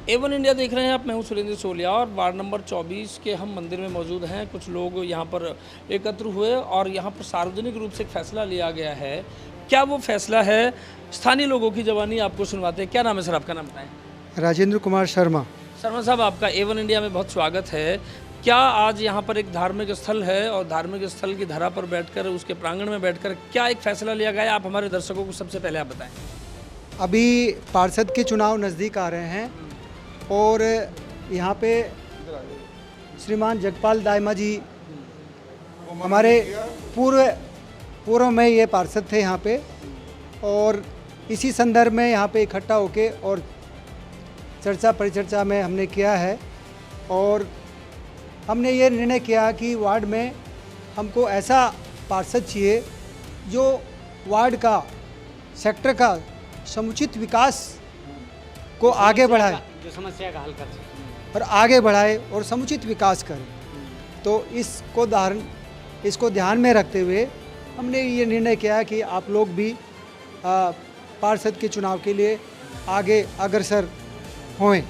A1 India देख रहे हैं आप। मैं हूं सुरेंद्र सोलिया और वार्ड नंबर 24 के हम मंदिर में मौजूद हैं। कुछ लोग यहां पर एकत्र हुए और यहां पर सार्वजनिक रूप से एक फैसला लिया गया है। क्या वो फैसला है, स्थानीय लोगों की ज़बानी आपको सुनवाते हैं। क्या नाम है सर, आपका नाम बताएं। राजेंद्र कुमार शर्मा। शर्मा साहब, आपका A1 इंडिया में बहुत स्वागत है। क्या आज यहाँ पर एक धार्मिक स्थल है और धार्मिक स्थल की धरा पर बैठकर, उसके प्रांगण में बैठकर क्या एक फैसला लिया गया है, आप हमारे दर्शकों को सबसे पहले आप बताएं। अभी पार्षद के चुनाव नज़दीक आ रहे हैं और यहाँ पे श्रीमान जगपाल दाइमा जी हमारे पूर्व में ये पार्षद थे यहाँ पे, और इसी संदर्भ में यहाँ पे इकट्ठा होके और चर्चा परिचर्चा में हमने किया है और हमने ये निर्णय किया कि वार्ड में हमको ऐसा पार्षद चाहिए जो वार्ड का, सेक्टर का समुचित विकास को आगे बढ़ाए, जो समस्या का हल कर सके और आगे बढ़ाए और समुचित विकास करे। तो इसको ध्यान में रखते हुए हमने ये निर्णय किया कि आप लोग भी पार्षद के चुनाव के लिए आगे अग्रसर होएं।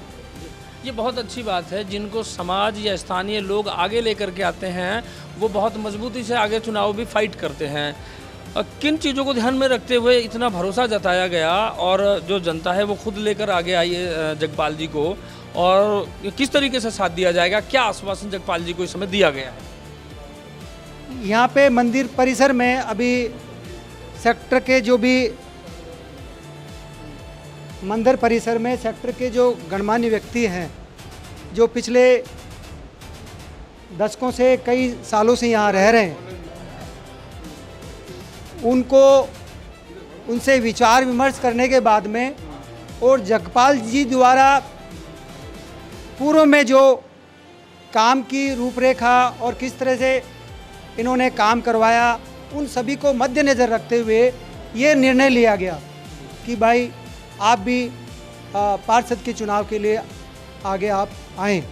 ये बहुत अच्छी बात है। जिनको समाज या स्थानीय लोग आगे लेकर के आते हैं वो बहुत मजबूती से आगे चुनाव भी फाइट करते हैं। किन चीज़ों को ध्यान में रखते हुए इतना भरोसा जताया गया और जो जनता है वो खुद लेकर आगे आई है जगपाल जी को, और किस तरीके से साथ दिया जाएगा, क्या आश्वासन जगपाल जी को इस समय दिया गया है? यहाँ पे मंदिर परिसर में अभी सेक्टर के जो भी मंदिर परिसर में सेक्टर के जो गणमान्य व्यक्ति हैं, जो पिछले दशकों से, कई सालों से यहाँ रह रहे हैं, उनसे विचार विमर्श करने के बाद में और जगपाल जी द्वारा पूर्व में जो काम की रूपरेखा और किस तरह से इन्होंने काम करवाया, उन सभी को मद्देनज़र रखते हुए ये निर्णय लिया गया कि भाई आप भी पार्षद के चुनाव के लिए आगे आप आएँ।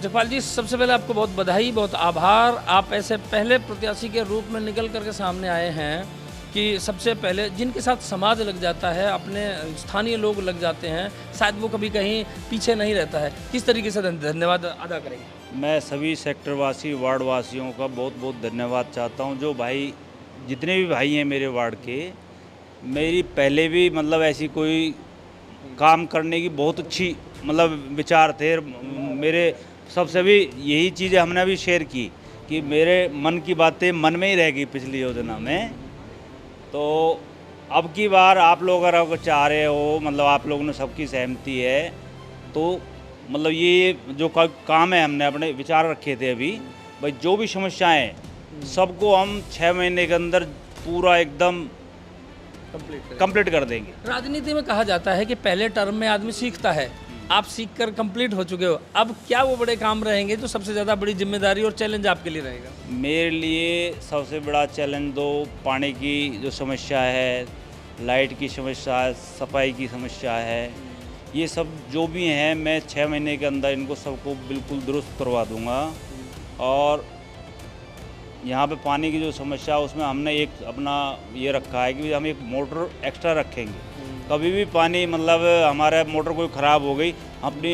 जगपाल जी, सबसे पहले आपको बहुत बधाई, बहुत आभार। आप ऐसे पहले प्रत्याशी के रूप में निकल करके सामने आए हैं कि सबसे पहले जिनके साथ समाज लग जाता है, अपने स्थानीय लोग लग जाते हैं, शायद वो कभी कहीं पीछे नहीं रहता है। किस तरीके से धन्यवाद अदा करेंगे? मैं सभी सेक्टर वासी, वार्ड वासियों का बहुत बहुत धन्यवाद चाहता हूं। जो भाई, जितने भी भाई हैं मेरे वार्ड के, मेरी पहले भी मतलब ऐसी कोई काम करने की बहुत अच्छी मतलब विचार थे मेरे। सबसे भी यही चीज़ें हमने भी शेयर की कि मेरे मन की बातें मन में ही रह गई पिछली योजना में। तो अब की बार आप लोग अगर चाह रहे हो, मतलब आप लोगों ने सबकी सहमति है, तो मतलब ये जो काम है, हमने अपने विचार रखे थे अभी, भाई जो भी समस्याएं सबको हम 6 महीने के अंदर पूरा एकदम कंप्लीट कर देंगे। राजनीति में कहा जाता है कि पहले टर्म में आदमी सीखता है, आप सीख कर कंप्लीट हो चुके हो। अब क्या वो बड़े काम रहेंगे जो सबसे ज़्यादा बड़ी जिम्मेदारी और चैलेंज आपके लिए रहेगा? मेरे लिए सबसे बड़ा चैलेंज दो पानी की जो समस्या है, लाइट की समस्या है, सफाई की समस्या है, ये सब जो भी हैं मैं 6 महीने के अंदर इनको सबको बिल्कुल दुरुस्त करवा दूंगा। और यहाँ पे पानी की जो समस्या है उसमें हमने एक अपना ये रखा है कि हम एक मोटर एक्स्ट्रा रखेंगे। कभी भी पानी मतलब हमारा मोटर कोई ख़राब हो गई, अपनी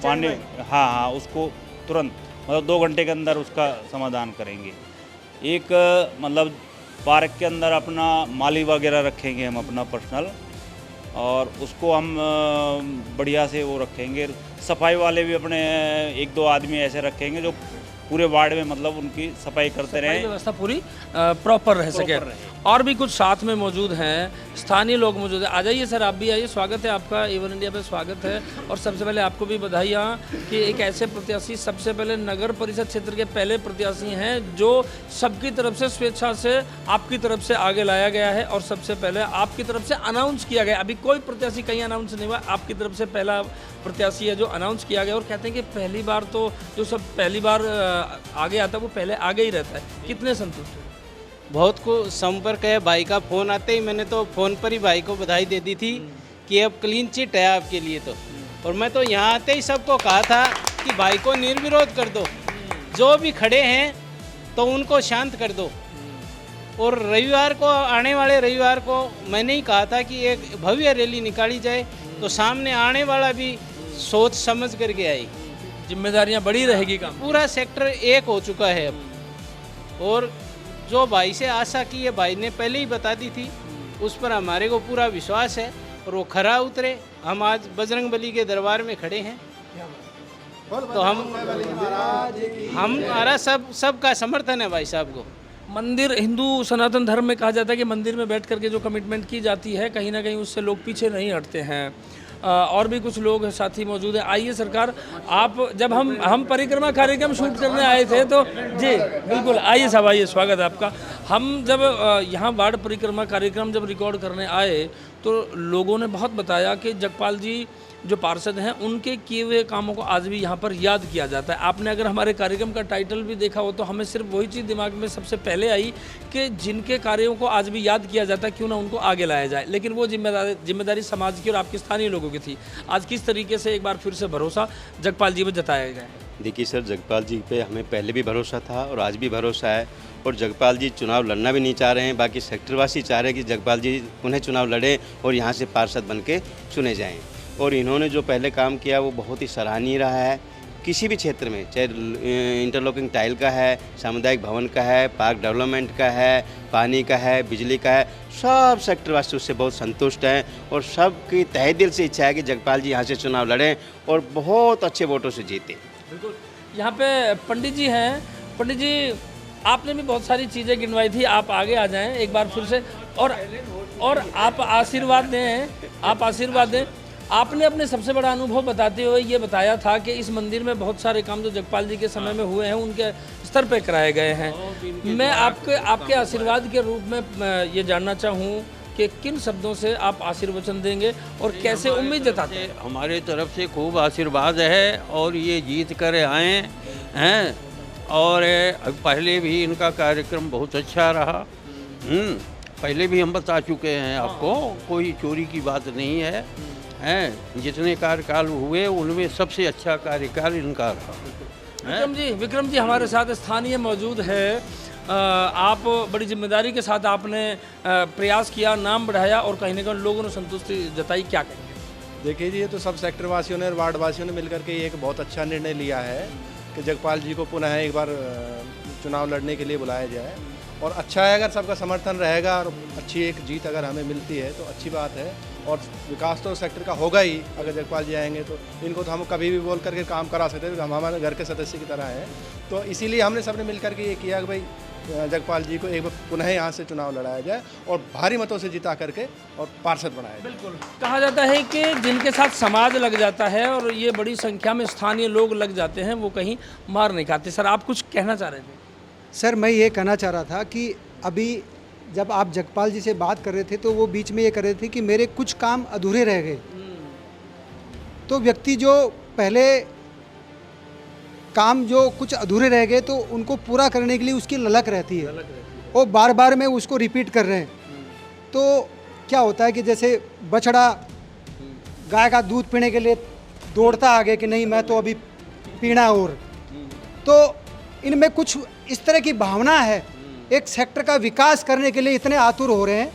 पानी हाँ उसको तुरंत मतलब 2 घंटे के अंदर उसका समाधान करेंगे। एक मतलब पार्क के अंदर अपना माली वगैरह रखेंगे हम अपना पर्सनल, और उसको हम बढ़िया से वो रखेंगे। सफाई वाले भी अपने 1-2 आदमी ऐसे रखेंगे जो पूरे वार्ड में मतलब उनकी सफाई करते रहें, व्यवस्था पूरी प्रॉपर रह सके। और भी कुछ साथ में मौजूद हैं, स्थानीय लोग मौजूद हैं। आ जाइए सर, आप भी आइए। स्वागत है आपका, A1 इंडिया पे स्वागत है। और सबसे पहले आपको भी बधाइयाँ कि एक ऐसे प्रत्याशी, सबसे पहले नगर परिषद क्षेत्र के पहले प्रत्याशी हैं जो सबकी तरफ से स्वेच्छा से आपकी तरफ से आगे लाया गया है और सबसे पहले आपकी तरफ से अनाउंस किया गया। अभी कोई प्रत्याशी कहीं अनाउंस नहीं हुआ, आपकी तरफ से पहला प्रत्याशी है जो अनाउंस किया गया। और कहते हैं कि पहली बार तो जो सब पहली बार आगे आता है वो पहले आगे ही रहता है। कितने संतुष्ट हैं? बहुत को संपर्क है। भाई का फ़ोन आते ही मैंने तो फ़ोन पर ही भाई को बधाई दे दी थी कि अब क्लीन चिट है आपके लिए। तो और मैं तो यहाँ आते ही सबको कहा था कि भाई को निर्विरोध कर दो, जो भी खड़े हैं तो उनको शांत कर दो। और रविवार को, आने वाले रविवार को मैंने ही कहा था कि एक भव्य रैली निकाली जाए, तो सामने आने वाला भी सोच समझ करके आई। जिम्मेदारियां बड़ी रहेगी काम। पूरा सेक्टर एक हो चुका है अब, और जो भाई से आशा की है भाई ने पहले ही बता दी थी, उस पर हमारे को पूरा विश्वास है और वो खरा उतरे। हम आज बजरंगबली के दरबार में खड़े हैं, तो हमारा सबका समर्थन है भाई साहब को। मंदिर, हिंदू सनातन धर्म में कहा जाता है कि मंदिर में बैठ करके जो कमिटमेंट की जाती है कहीं ना कहीं उससे लोग पीछे नहीं हटते हैं। और भी कुछ लोग साथी मौजूद हैं। आइए सरकार, आप जब हम परिक्रमा कार्यक्रम शूट करने आए थे तो जी बिल्कुल, आइए साहब, आइए, स्वागत है आपका। हम जब यहाँ वार्ड परिक्रमा कार्यक्रम जब रिकॉर्ड करने आए तो लोगों ने बहुत बताया कि जगपाल जी जो पार्षद हैं उनके किए हुए कामों को आज भी यहाँ पर याद किया जाता है। आपने अगर हमारे कार्यक्रम का टाइटल भी देखा हो तो हमें सिर्फ वही चीज़ दिमाग में सबसे पहले आई कि जिनके कार्यों को आज भी याद किया जाता है क्यों ना उनको आगे लाया जाए, लेकिन वो जिम्मेदारी समाज की और आपके स्थानीय लोगों की थी। आज किस तरीके से एक बार फिर से भरोसा जगपाल जी पर जताया गया है? देखिए सर, जगपाल जी पे हमें पहले भी भरोसा था और आज भी भरोसा है, और जगपाल जी चुनाव लड़ना भी नहीं चाह रहे हैं। बाकी सेक्टरवासी चाह रहे हैं कि जगपाल जी उन्हें चुनाव लड़ें और यहाँ से पार्षद बन के चुने जाएँ। और इन्होंने जो पहले काम किया वो बहुत ही सराहनीय रहा है। किसी भी क्षेत्र में, चाहे इंटरलॉकिंग टाइल का है, सामुदायिक भवन का है, पार्क डेवलपमेंट का है, पानी का है, बिजली का है, सब सेक्टरवासी उससे बहुत संतुष्ट हैं और सबकी तहे दिल से इच्छा है कि जगपाल जी यहाँ से चुनाव लड़ें और बहुत अच्छे वोटों से जीतें। बिल्कुल। यहाँ पे पंडित जी हैं। पंडित जी, आपने भी बहुत सारी चीज़ें गिनवाई थी, आप आगे आ जाएं एक बार फिर से और आप आशीर्वाद दें, आप आशीर्वाद दें। आपने अपने सबसे बड़ा अनुभव बताते हुए ये बताया था कि इस मंदिर में बहुत सारे काम जो जगपाल जी के समय में हुए हैं उनके स्तर पर कराए गए हैं। मैं आपके आशीर्वाद के रूप में ये जानना चाहूँ कि किन शब्दों से आप आशीर्वचन देंगे और कैसे उम्मीद जताते हैं? हमारे तरफ से खूब आशीर्वाद है और ये जीत कर आए हैं, और पहले भी इनका कार्यक्रम बहुत अच्छा रहा। पहले भी हम बता चुके हैं आपको, कोई चोरी की बात नहीं है। जितने कार्यकाल हुए उनमें सबसे अच्छा कार्यकाल इनका रहा। विक्रम जी हमारे साथ स्थानीय मौजूद है। आप बड़ी जिम्मेदारी के साथ आपने प्रयास किया, नाम बढ़ाया और कहीं ना कहीं लोगों ने संतुष्टि जताई, क्या कहेंगे? देखिए जी, ये तो सब सेक्टर वासियों ने और वार्ड वासियों ने मिलकर के एक बहुत अच्छा निर्णय लिया है कि जगपाल जी को पुनः एक बार चुनाव लड़ने के लिए बुलाया जाए। और अच्छा है, अगर सबका समर्थन रहेगा और अच्छी एक जीत अगर हमें मिलती है तो अच्छी बात है। और विकास तो सेक्टर का होगा ही अगर जगपाल जी आएंगे तो। इनको तो हम कभी भी बोल करके काम करा सकते हैं, हम हमारे घर के सदस्य की तरह हैं। तो इसीलिए हमने सबने मिल करके ये किया कि भाई जगपाल जी को एक बार पुनः यहाँ से चुनाव लड़ाया जाए और भारी मतों से जिता करके और पार्षद बनाया जाए। बिल्कुल। कहा जाता है कि जिनके साथ समाज लग जाता है और ये बड़ी संख्या में स्थानीय लोग लग जाते हैं वो कहीं मार नहीं खाते। सर, आप कुछ कहना चाह रहे थे? सर, मैं ये कहना चाह रहा था कि अभी जब आप जगपाल जी से बात कर रहे थे तो वो बीच में ये कर रहे थे कि मेरे कुछ काम अधूरे रह गए। तो व्यक्ति जो पहले काम जो कुछ अधूरे रह गए तो उनको पूरा करने के लिए उसकी ललक रहती है, वो बार बार में उसको रिपीट कर रहे हैं। तो क्या होता है कि जैसे बछड़ा गाय का दूध पीने के लिए दौड़ता आगे कि नहीं मैं तो अभी पीना है, और तो इनमें कुछ इस तरह की भावना है। एक सेक्टर का विकास करने के लिए इतने आतुर हो रहे हैं।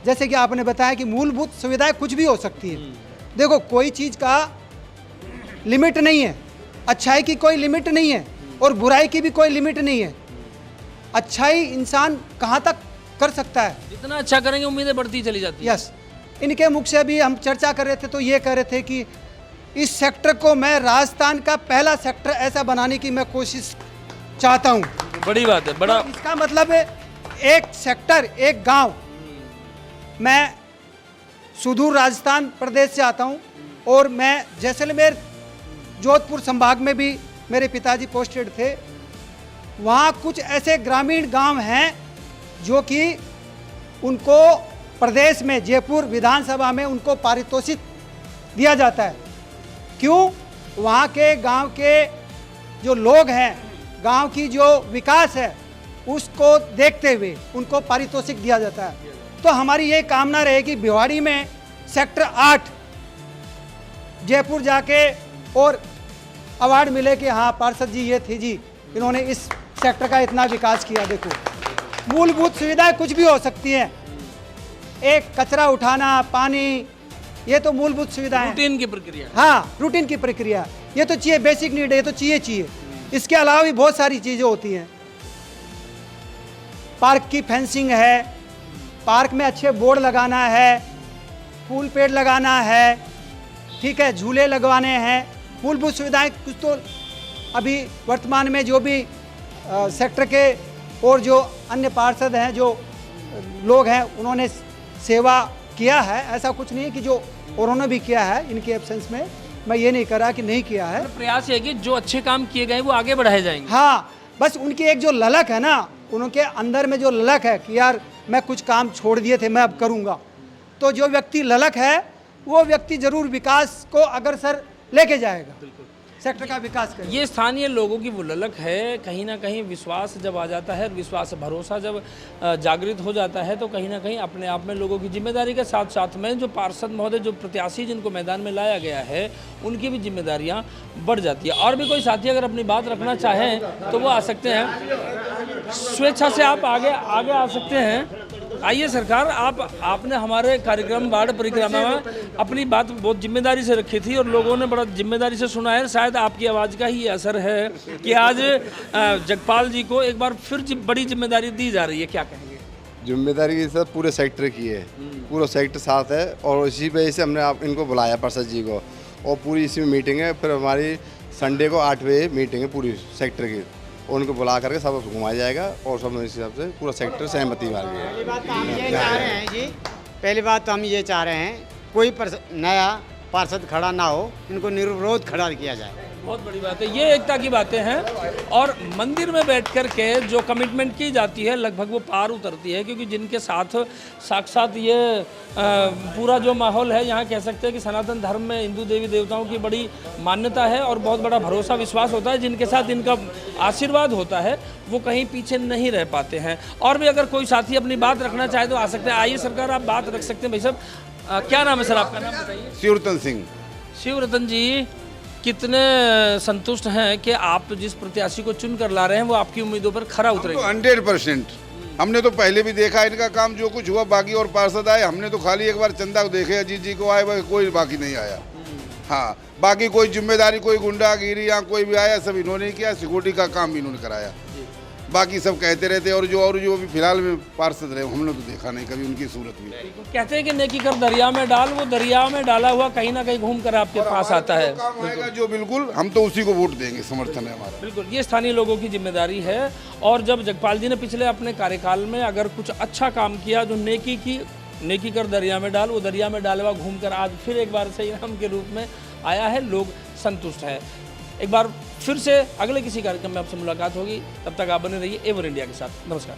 जैसे कि आपने बताया कि मूलभूत सुविधाएं कुछ भी हो सकती है। देखो, कोई चीज़ का लिमिट नहीं है, अच्छाई की कोई लिमिट नहीं है और बुराई की भी कोई लिमिट नहीं है। अच्छाई इंसान कहाँ तक कर सकता है, जितना अच्छा करेंगे उम्मीदें बढ़ती चली जाती है। यस। इनके मुख से अभी हम चर्चा कर रहे थे तो ये कह रहे थे कि इस सेक्टर को मैं राजस्थान का पहला सेक्टर ऐसा बनाने की मैं कोशिश चाहता हूँ। बड़ी बात है। बड़ा तो इसका मतलब है एक सेक्टर, एक गांव। मैं सुदूर राजस्थान प्रदेश से आता हूँ और मैं जैसलमेर जोधपुर संभाग में भी मेरे पिताजी पोस्टेड थे। वहाँ कुछ ऐसे ग्रामीण गांव हैं जो कि उनको प्रदेश में जयपुर विधानसभा में उनको पारितोषिक दिया जाता है। क्यों? वहाँ के गांव के जो लोग हैं, गांव की जो विकास है उसको देखते हुए उनको पारितोषिक दिया जाता है। तो हमारी ये कामना रहेगी भिवाड़ी में सेक्टर 8 जयपुर जाके और अवार्ड मिले कि हाँ पार्षद जी ये थे जी, इन्होंने इस सेक्टर का इतना विकास किया। देखो मूलभूत सुविधाएं कुछ भी हो सकती हैं, एक कचरा उठाना, पानी, ये तो मूलभूत सुविधाएं हैं। रूटीन की प्रक्रिया। हाँ, रूटीन की प्रक्रिया, ये तो चाहिए, बेसिक नीड है, ये तो चाहिए। इसके अलावा भी बहुत सारी चीज़ें होती हैं। पार्क की फेंसिंग है, पार्क में अच्छे बोर्ड लगाना है, फूल पेड़ लगाना है, ठीक है, झूले लगवाने हैं, मूलभूत सुविधाएं कुछ तो अभी वर्तमान में जो भी सेक्टर के और जो अन्य पार्षद हैं, जो लोग हैं, उन्होंने सेवा किया है। ऐसा कुछ नहीं है कि जो उन्होंने भी किया है इनके एब्सेंस में, मैं ये नहीं कर रहा कि नहीं किया है। प्रयास है कि जो अच्छे काम किए गए वो आगे बढ़ाए जाएंगे। हाँ, बस उनकी एक जो ललक है ना, उनके अंदर में जो ललक है कि यार मैं कुछ काम छोड़ दिए थे, मैं अब करूँगा, तो जो व्यक्ति ललक है वो व्यक्ति जरूर विकास को अग्रसर लेके जाएगा, सेक्टर का विकास करेगा। ये स्थानीय लोगों की वो ललक है। कहीं ना कहीं विश्वास जब आ जाता है, विश्वास भरोसा जब जागृत हो जाता है, तो कहीं ना कहीं अपने आप में लोगों की जिम्मेदारी के साथ साथ में जो पार्षद महोदय, जो प्रत्याशी जिनको मैदान में लाया गया है, उनकी भी जिम्मेदारियां बढ़ जाती है। और भी कोई साथी अगर अपनी बात रखना चाहें तो वो आ सकते हैं, स्वेच्छा से आप आगे आ सकते हैं। आइए सरकार, आपने हमारे कार्यक्रम वार्ड परिक्रमा में अपनी बात बहुत जिम्मेदारी से रखी थी और लोगों ने बड़ा जिम्मेदारी से सुना है। शायद आपकी आवाज़ का ही असर है कि आज जगपाल जी को एक बार फिर बड़ी जिम्मेदारी दी जा रही है, क्या कहेंगे? जिम्मेदारी के साथ पूरे सेक्टर की है, पूरा सेक्टर साथ है और इसी वजह से हमने इनको बुलाया पार्षद जी को, और पूरी इसी में मीटिंग है। फिर हमारी संडे को 8 बजे मीटिंग है पूरी सेक्टर की, उनको बुला करके सब घुमाया जाएगा और सब इस हिसाब से पूरा सेक्टर सहमति वाली है। पहली बात तो हम ये चाह रहे हैं जी, पहली बात तो हम ये चाह रहे हैं कोई नया पार्षद खड़ा ना हो, इनको निर्विरोध खड़ा किया जाए। बहुत बड़ी बात है, ये एकता की बातें हैं। और मंदिर में बैठ कर के जो कमिटमेंट की जाती है लगभग वो पार उतरती है, क्योंकि जिनके साथ साक्षात ये पूरा जो माहौल है, यहाँ कह सकते हैं कि सनातन धर्म में हिंदू देवी देवताओं की बड़ी मान्यता है और बहुत बड़ा भरोसा विश्वास होता है, जिनके साथ इनका आशीर्वाद होता है, वो कहीं पीछे नहीं रह पाते हैं। और भी अगर कोई साथी अपनी बात रखना चाहे तो आ सकते हैं। आइए सरकार, आप बात रख सकते हैं। भाई साहब, क्या नाम है सर आपका? नाम बताइए। शिवरतन सिंह। शिवरतन जी, कितने संतुष्ट हैं कि आप जिस प्रत्याशी को चुन कर ला रहे हैं वो आपकी उम्मीदों पर खरा उतरेगा? 100%। हमने तो पहले भी देखा इनका काम, जो कुछ हुआ, बाकी और पार्षद आए, हमने तो खाली एक बार चंदा को देखे, अजीत जी को आए, कोई बाकी नहीं आया। हाँ, बाकी कोई जिम्मेदारी, कोई गुंडागिरी या कोई भी आया, सब इन्होंने किया, सिक्योरिटी का काम भी इन्होंने कराया। बाकी सब कहते रहते, और जो भी फिलहाल में पार्षद रहे हमने तो देखा नहीं कभी उनकी सूरत भी। कहते हैं कि नेकी कर दरिया में डाल, वो दरिया में डाला हुआ कहीं ना कहीं घूम कर आपके पास आता है। काम आएगा जो, बिल्कुल हम तो उसी को वोट देंगे, समर्थन है हमारा। बिल्कुल, ये स्थानीय लोगों की जिम्मेदारी है। और जब जगपाल जी ने पिछले अपने कार्यकाल में अगर कुछ अच्छा काम किया, जो नेकी कर दरिया में डाल, वो दरिया में डाले हुआ घूम कर आज फिर एक बार सही राम के रूप में आया है, लोग संतुष्ट है। एक बार फिर से अगले किसी कार्यक्रम में आपसे मुलाकात होगी, तब तक आप बने रहिए एवर इंडिया के साथ। नमस्कार।